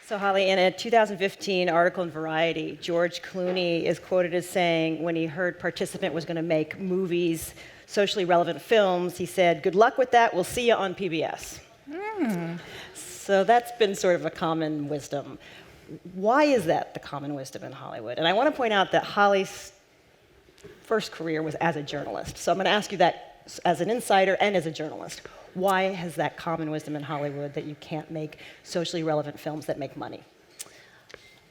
So, Holly, in a 2015 article in Variety, George Clooney is quoted as saying when he heard Participant was going to make movies, socially relevant films, he said, "Good luck with that, we'll see you on PBS." So that's been sort of a common wisdom. Why is that the common wisdom in Hollywood? And I want to point out that Holly's first career was as a journalist. So I'm going to ask you that as an insider and as a journalist. Why has that common wisdom in Hollywood that you can't make socially relevant films that make money?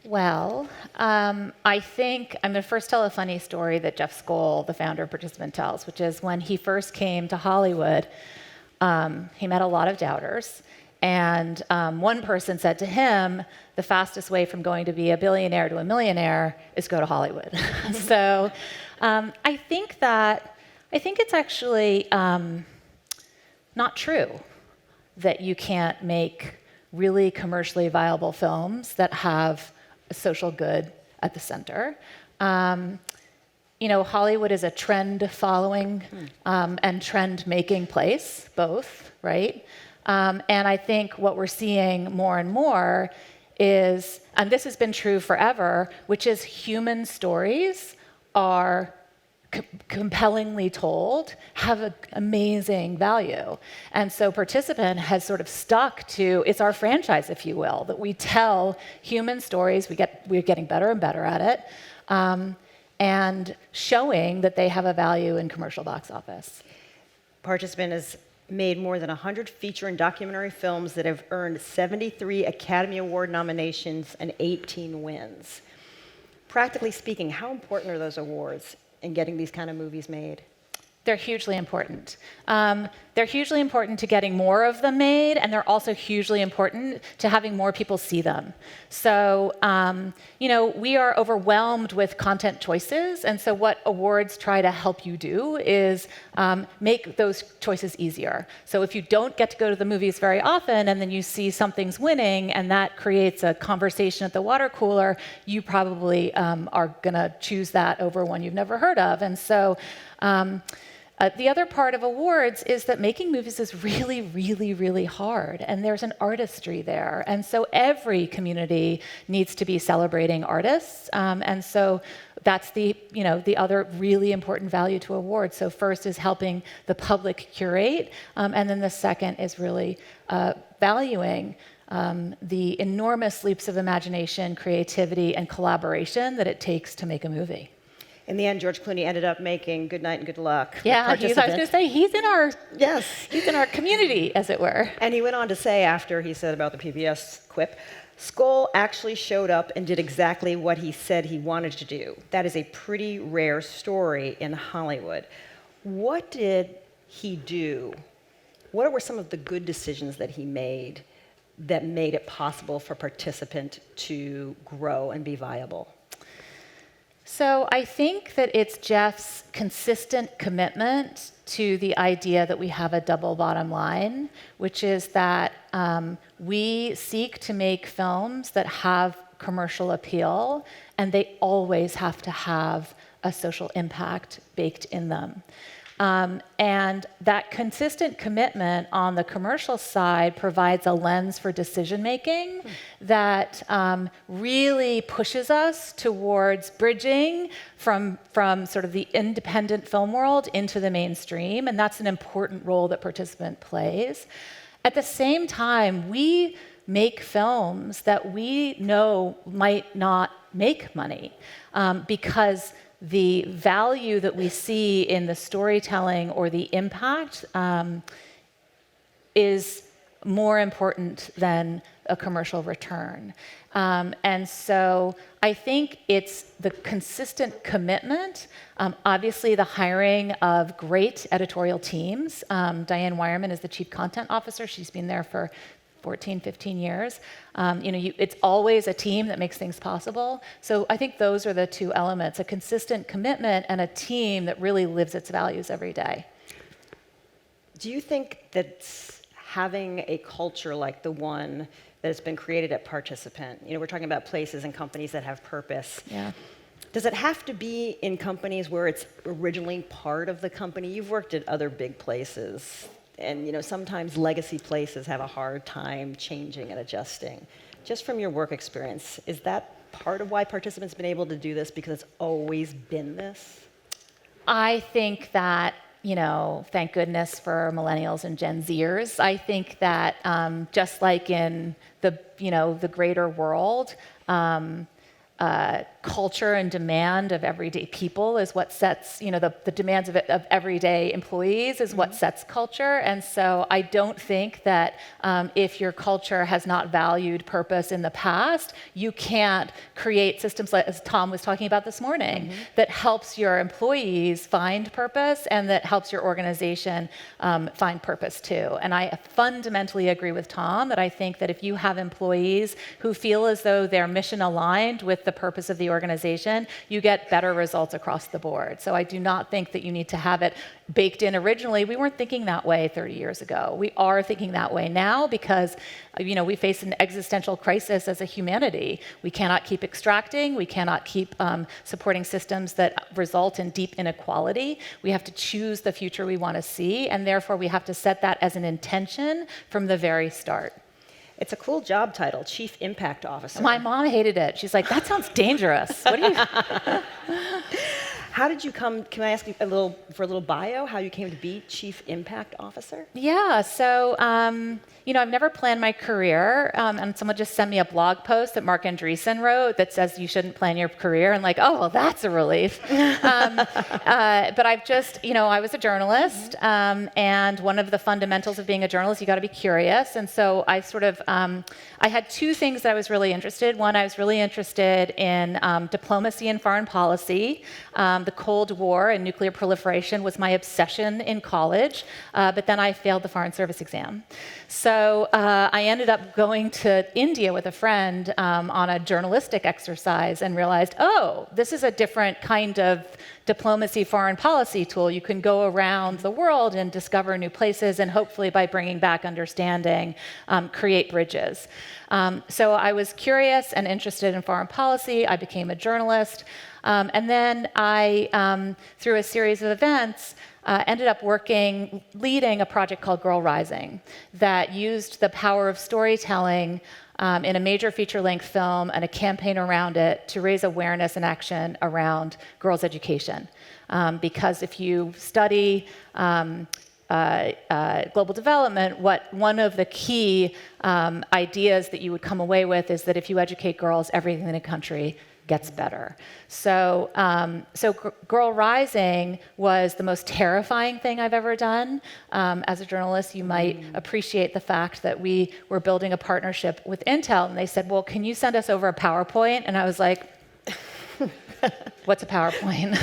Well, I think I'm going to first tell a funny story that Jeff Skoll, the founder of Participant, tells, which is when he first came to Hollywood, he met a lot of doubters. And one person said to him, the fastest way from going to be a billionaire to a millionaire is go to Hollywood. So I think it's actually not true that you can't make really commercially viable films that have a social good at the center. Hollywood is a trend-following and trend-making place, both, right? And I think what we're seeing more and more is, and this has been true forever, which is human stories are compellingly told, have an amazing value. And so Participant has sort of stuck to, it's our franchise, if you will, that we tell human stories, we're getting better and better at it, and showing that they have a value in commercial box office. Participant has made more than 100 feature and documentary films that have earned 73 Academy Award nominations and 18 wins. Practically speaking, how important are those awards in getting these kind of movies made? They're hugely important. They're hugely important to getting more of them made, and they're also hugely important to having more people see them. So, we are overwhelmed with content choices, and so what awards try to help you do is make those choices easier. So if you don't get to go to the movies very often, and then you see something's winning, and that creates a conversation at the water cooler, you probably are going to choose that over one you've never heard of. And so, the other part of awards is that making movies is really, really, really hard, and there's an artistry there. And so every community needs to be celebrating artists, and so that's the other really important value to awards. So first is helping the public curate, and then the second is really valuing the enormous leaps of imagination, creativity, and collaboration that it takes to make a movie. In the end, George Clooney ended up making Good Night and Good Luck. Yeah, I was going to say, he's in our community, as it were. And he went on to say, after he said about the PBS quip, Skoll actually showed up and did exactly what he said he wanted to do. That is a pretty rare story in Hollywood. What did he do? What were some of the good decisions that he made that made it possible for Participant to grow and be viable? So I think that it's Jeff's consistent commitment to the idea that we have a double bottom line, which is that we seek to make films that have commercial appeal, and they always have to have a social impact baked in them. And that consistent commitment on the commercial side provides a lens for decision making that really pushes us towards bridging from sort of the independent film world into the mainstream, and that's an important role that Participant plays. At the same time, we make films that we know might not make money because the value that we see in the storytelling or the impact is more important than a commercial return. And so I think it's the consistent commitment, obviously the hiring of great editorial teams. Diane Wireman is the chief content officer. She's been there for 14, 15 years. It's always a team that makes things possible. So I think those are the two elements, a consistent commitment and a team that really lives its values every day. Do you think that having a culture like the one that has been created at Participant, we're talking about places and companies that have purpose. Yeah. Does it have to be in companies where it's originally part of the company? You've worked at other big places. And sometimes legacy places have a hard time changing and adjusting. Just from your work experience, is that part of why participants have been able to do this because it's always been this? I think that, thank goodness for millennials and Gen Zers. I think that just like in the greater world, culture and demand of everyday people is what sets, the demands of everyday employees is what sets culture. And so I don't think that if your culture has not valued purpose in the past, you can't create systems like, as Tom was talking about this morning, that helps your employees find purpose and that helps your organization find purpose too. And I fundamentally agree with Tom that I think that if you have employees who feel as though they're mission aligned with the purpose of the organization, you get better results across the board. So I do not think that you need to have it baked in originally. We weren't thinking that way 30 years ago. We are thinking that way now because we face an existential crisis as a humanity. We cannot keep extracting. We cannot keep supporting systems that result in deep inequality. We have to choose the future we want to see, and therefore we have to set that as an intention from the very start. It's a cool job title, Chief Impact Officer. My mom hated it. She's like, that sounds dangerous. What do you... How did you come, can I ask you for a little bio, how you came to be Chief Impact Officer? Yeah, so, I've never planned my career, and someone just sent me a blog post that Mark Andreessen wrote that says you shouldn't plan your career, and oh, well, that's a relief. But I've just, I was a journalist, and one of the fundamentals of being a journalist, you got to be curious, and so I sort of, I had two things that I was really interested. One, I was really interested in diplomacy and foreign policy. The Cold War and nuclear proliferation was my obsession in college, but then I failed the Foreign Service exam. So I ended up going to India with a friend on a journalistic exercise and realized, oh, this is a different kind of diplomacy, foreign policy tool. You can go around the world and discover new places and hopefully by bringing back understanding, create bridges. So I was curious and interested in foreign policy. I became a journalist. And then I, through a series of events, ended up leading a project called Girl Rising that used the power of storytelling in a major feature-length film and a campaign around it to raise awareness and action around girls' education. Because if you study global development, one of the key ideas that you would come away with is that if you educate girls, everything in a country gets better. So Girl Rising was the most terrifying thing I've ever done. As a journalist, you might appreciate the fact that we were building a partnership with Intel, and they said, well, can you send us over a PowerPoint? And I was like, what's a PowerPoint?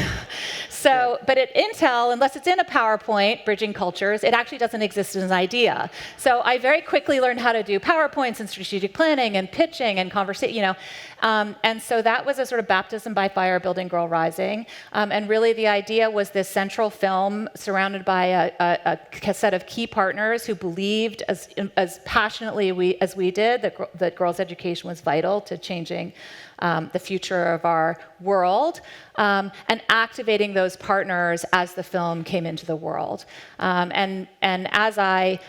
But at Intel, unless it's in a PowerPoint, bridging cultures, it actually doesn't exist as an idea. So I very quickly learned how to do PowerPoints and strategic planning and pitching and conversation, and so that was a sort of baptism by fire building Girl Rising. And really the idea was this central film surrounded by a set of key partners who believed as passionately as we did that girls' education was vital to changing the future of our world, and activating those partners as the film came into the world. And as I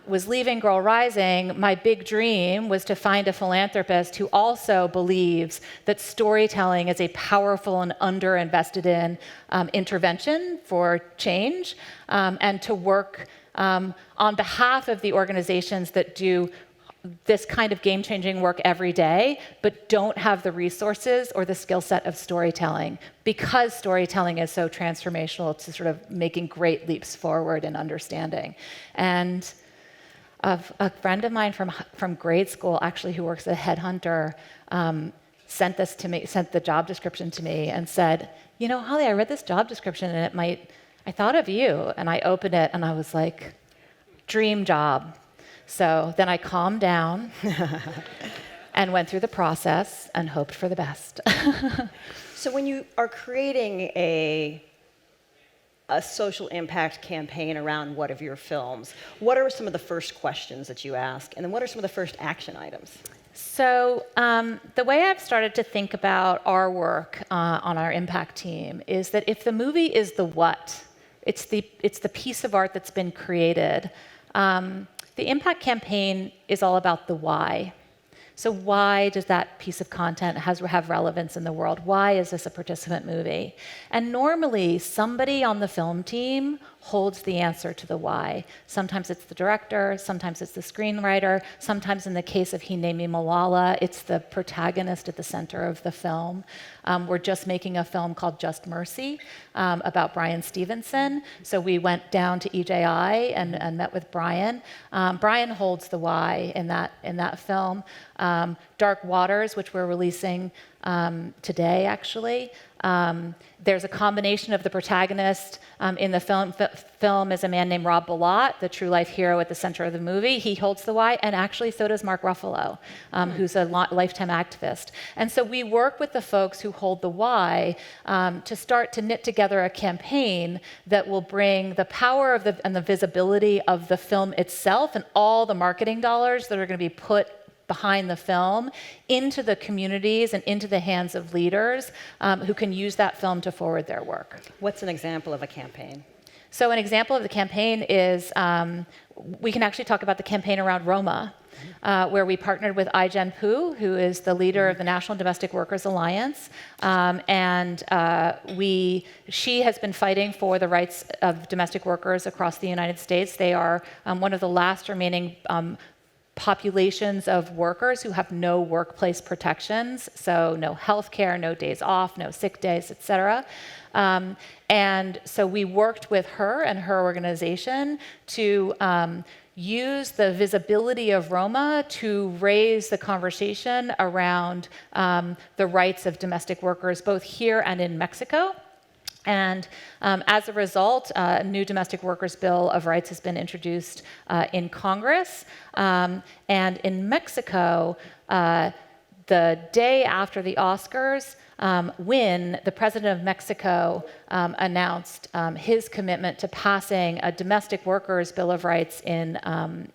was leaving Girl Rising, my big dream was to find a philanthropist who also believes that storytelling is a powerful and underinvested in intervention for change, and to work on behalf of the organizations that do this kind of game-changing work every day, but don't have the resources or the skill set of storytelling, because storytelling is so transformational to sort of making great leaps forward in understanding. And a friend of mine from grade school, actually, who works at Headhunter, sent the job description to me and said, Holly, I read this job description and I thought of you. And I opened it and I was like, dream job. So then I calmed down and went through the process and hoped for the best. So when you are creating a social impact campaign around one of your films, what are some of the first questions that you ask? And then what are some of the first action items? So the way I've started to think about our work on our impact team is that if the movie is the what, it's the piece of art that's been created, the impact campaign is all about the why. So why does that piece of content have relevance in the world? Why is this a participant movie? And normally, somebody on the film team holds the answer to the why. Sometimes it's the director, sometimes it's the screenwriter, sometimes in the case of Hinemi Malala, it's the protagonist at the center of the film. We're just making a film called Just Mercy about Brian Stevenson. So we went down to EJI and met with Brian. Brian holds the why in that film. Dark Waters, which we're releasing today, actually. There's a combination of the protagonist in the film is a man named Rob Bilott, the true life hero at the center of the movie. He holds the why, and actually so does Mark Ruffalo, who's a lifetime activist. And so we work with the folks who hold the why to start to knit together a campaign that will bring the power of and the visibility of the film itself and all the marketing dollars that are going to be put behind the film into the communities and into the hands of leaders who can use that film to forward their work. What's an example of a campaign? So an example of the campaign is, we can actually talk about the campaign around Roma, where we partnered with Ai-jen Poo, who is the leader of the National Domestic Workers Alliance. She has been fighting for the rights of domestic workers across the United States. They are one of the last remaining populations of workers who have no workplace protections, so no health care, no days off, no sick days, et cetera. And so we worked with her and her organization to use the visibility of Roma to raise the conversation around the rights of domestic workers, both here and in Mexico. And as a result, a new Domestic Workers Bill of Rights has been introduced in Congress. And in Mexico, the day after the Oscars, the president of Mexico announced his commitment to passing a Domestic Workers Bill of Rights in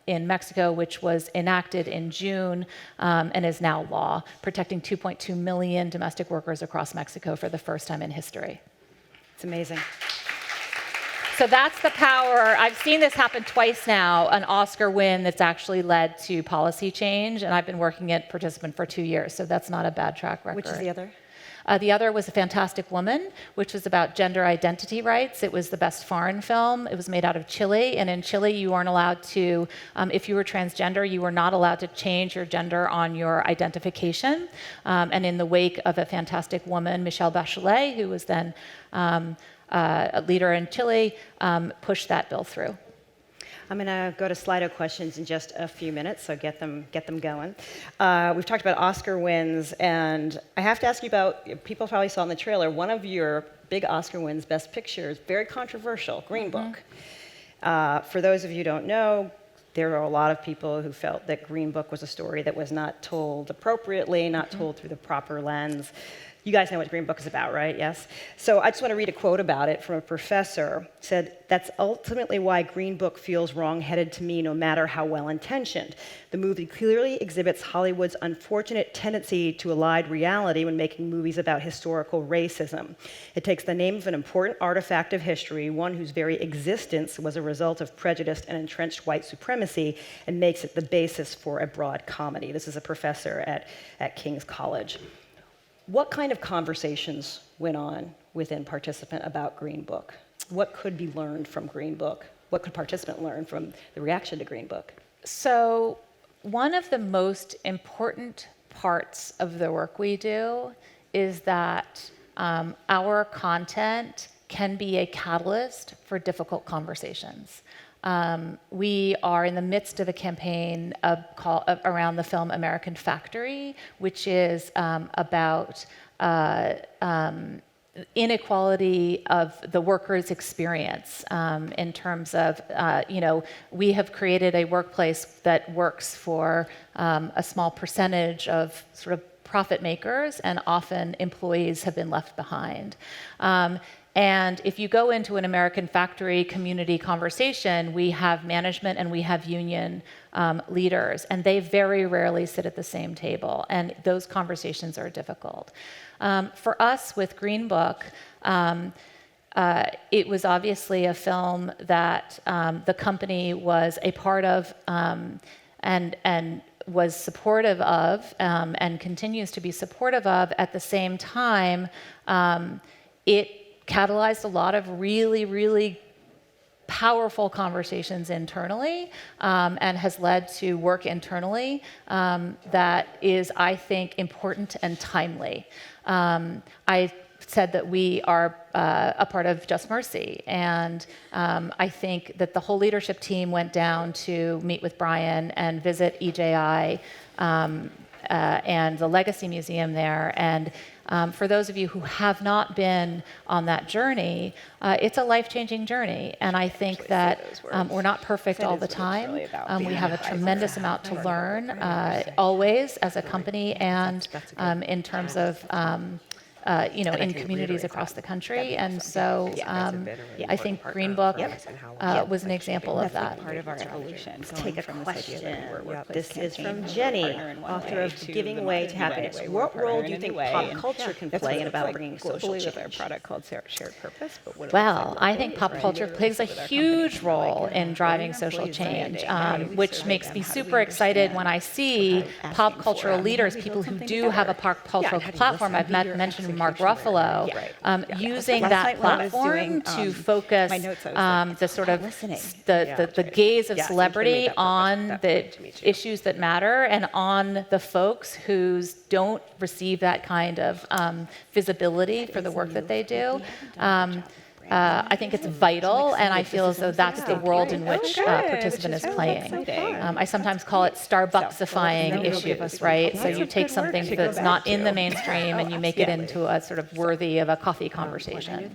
Mexico, which was enacted in June and is now law, protecting 2.2 million domestic workers across Mexico for the first time in history. It's amazing. So that's the power. I've seen this happen twice now, an Oscar win that's actually led to policy change, and I've been working at Participant for 2 years, so that's not a bad track record. Which is the other? The other was A Fantastic Woman, which was about gender identity rights. It was the best foreign film. It was made out of Chile, and in Chile you weren't allowed to, if you were transgender, you were not allowed to change your gender on your identification. And in the wake of A Fantastic Woman, Michelle Bachelet, who was then a leader in Chile, pushed that bill through. I'm going to go to Slido questions in just a few minutes, so get them going. We've talked about Oscar wins, and I have to ask you about, people probably saw in the trailer, one of your big Oscar wins, Best Picture, is very controversial, Green Book. For those of you who don't know, there are a lot of people who felt that Green Book was a story that was not told appropriately, not told through the proper lens. You guys know what Green Book is about, right? Yes? So I just want to read a quote about it from a professor. It said, "That's ultimately why Green Book feels wrong-headed to me, no matter how well-intentioned. The movie clearly exhibits Hollywood's unfortunate tendency to elide reality when making movies about historical racism. It takes the name of an important artifact of history, one whose very existence was a result of prejudiced and entrenched white supremacy, and makes it the basis for a broad comedy." This is a professor at King's College. What kind of conversations went on within Participant about Green Book? What could be learned from Green Book? What could Participant learn from the reaction to Green Book? So one of the most important parts of the work we do is that our content can be a catalyst for difficult conversations. We are in the midst of a campaign around the film American Factory, which is about inequality of the worker's experience in terms of, we have created a workplace that works for a small percentage of sort of profit makers, and often employees have been left behind. And if you go into an American Factory community conversation, we have management and we have union leaders, and they very rarely sit at the same table, and those conversations are difficult. For us with Green Book, it was obviously a film that the company was a part of, and was supportive of and continues to be supportive of. At the same time, it catalyzed a lot of really, really powerful conversations internally and has led to work internally that is, I think, important and timely. I said that we are a part of Just Mercy, and I think that the whole leadership team went down to meet with Brian and visit EJI and the Legacy Museum there. And for those of you who have not been on that journey, it's a life-changing journey. And I think that we're not perfect all the time. We have a tremendous amount to learn, always as a company and in terms of in communities across the country. And so I think Green Book was an example of that. Part of our evolution. Let's take a question. This is from Jenny, author of Giving Way to Happiness. What role do you think pop culture can play in about bringing social change? With our product called Shared Purpose. Well, I think pop culture plays a huge role in driving social change, which makes me super excited when I see pop cultural leaders, people who do have a pop cultural platform. I've mentioned Mark Ruffalo, using that platform to focus the sort of the gaze of celebrity on the issues that matter and on the folks who don't receive that kind of visibility for the work that they do. I think it's vital, and I feel as though that's the world in which participant is playing. I sometimes call it Starbucksifying issues, right? So you take something that's not in the mainstream and you make it into a sort of worthy of a coffee conversation.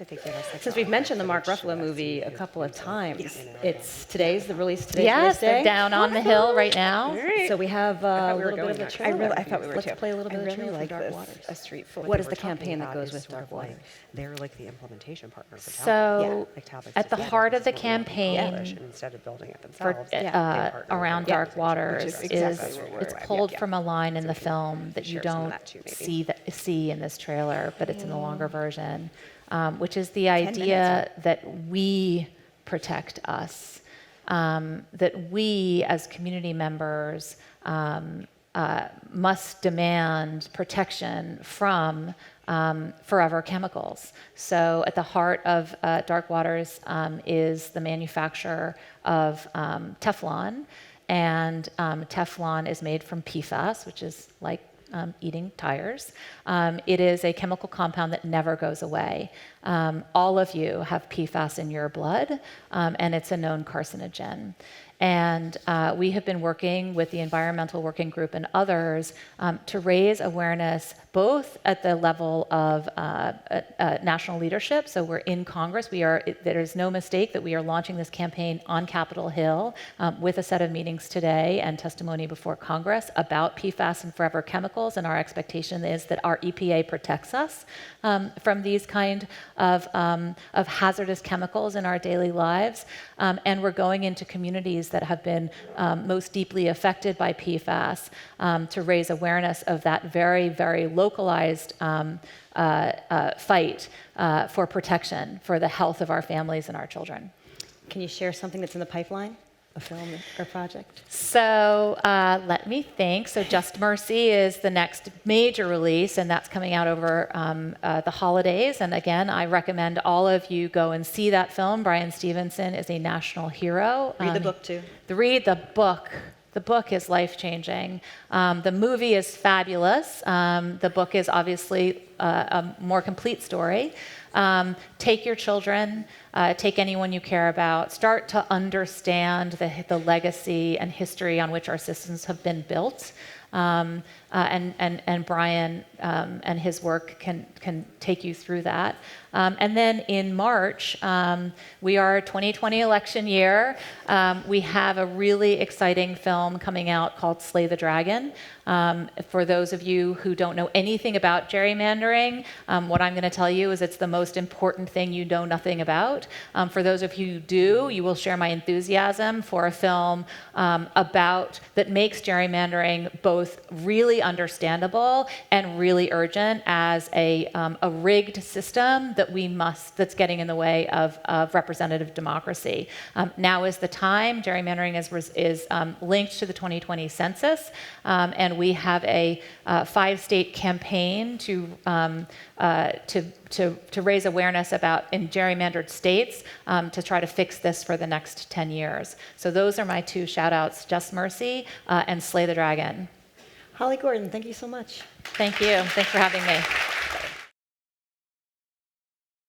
Since we've mentioned the Mark Ruffalo movie a couple of times, it's today's the release today's Yes, day. they're down on the hill right now. So we have a little bit of the trailer. I thought we were Let's too. play a little bit of the trailer for Dark this. Waters. A street full. What is the campaign that goes with Dark Waters? They're like the implementation partner for Talbot. So Like Talbot's at the just heart of the business model, campaign and instead of building it for, themselves, they partner around with Dark organizations, Waters which is exactly what we're it's at. pulled from a line in the film that you Share some of don't that too, maybe. see in this trailer, but it's in the longer version, which is the idea that we protect us, that we as community members must demand protection from forever chemicals. So at the heart of Dark Waters is the manufacture of Teflon, and Teflon is made from PFAS, which is like eating tires. It is a chemical compound that never goes away. All of you have PFAS in your blood, and it's a known carcinogen. And we have been working with the Environmental Working Group and others to raise awareness both at the level of national leadership. So we're in Congress. There is no mistake that we are launching this campaign on Capitol Hill with a set of meetings today and testimony before Congress about PFAS and forever chemicals. And our expectation is that our EPA protects us from these kind of hazardous chemicals in our daily lives. And we're going into communities that have been most deeply affected by PFAS to raise awareness of that very, very localized fight for protection for the health of our families and our children. Can you share something that's in the pipeline? A film or project? So let me think. So Just Mercy is the next major release, and that's coming out over the holidays. And again, I recommend all of you go and see that film. Brian Stevenson is a national hero. Read the book too. Read the book. The book is life-changing. The movie is fabulous. The book is obviously a more complete story. Take your children, take anyone you care about, start to understand the legacy and history on which our systems have been built. And Brian and his work can take you through that. And then in March, we are 2020 election year. We have a really exciting film coming out called Slay the Dragon. For those of you who don't know anything about gerrymandering, what I'm going to tell you is it's the most most important thing you know nothing about. For those of you who do, you will share my enthusiasm for a film that makes gerrymandering both really understandable and really urgent as a rigged system that's getting in the way of representative democracy. Now is the time. Gerrymandering is linked to the 2020 census, and we have a 5-state campaign to raise awareness about in gerrymandered states to try to fix this for the next 10 years. So those are my 2 shout-outs, Just Mercy and Slay the Dragon. Holly Gordon, thank you so much. Thank you. Thanks for having me.